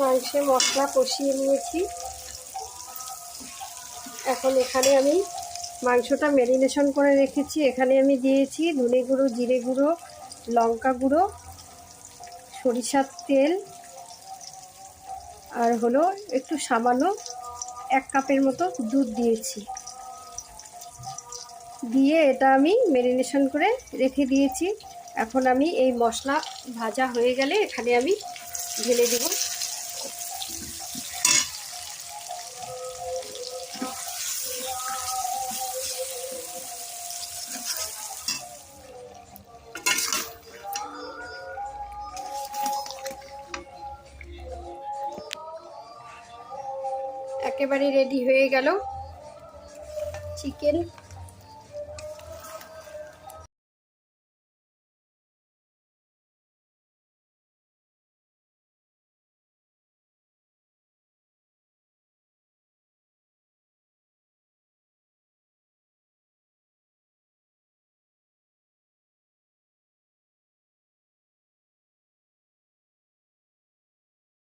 মাংসে মশলা কষিয়ে নিয়েছি। এখন এখানে আমি মাংসটা ম্যারিনেশন করে রেখেছি। এখানে আমি দিয়েছি ধনে গুঁড়ো, জিরে গুঁড়ো, লঙ্কা গুঁড়ো, সরিষার তেল, আর হলো একটু সামান্য 1 কাপের মতো দুধ দিয়েছি। দিয়ে এটা আমি ম্যারিনেশন করে রেখে দিয়েছি। এখন আমি এই মশলা ভাজা হয়ে গেলে এখানে আমি ঢেলে দেব। একেবারে রেডি হয়ে গেল চিকেন।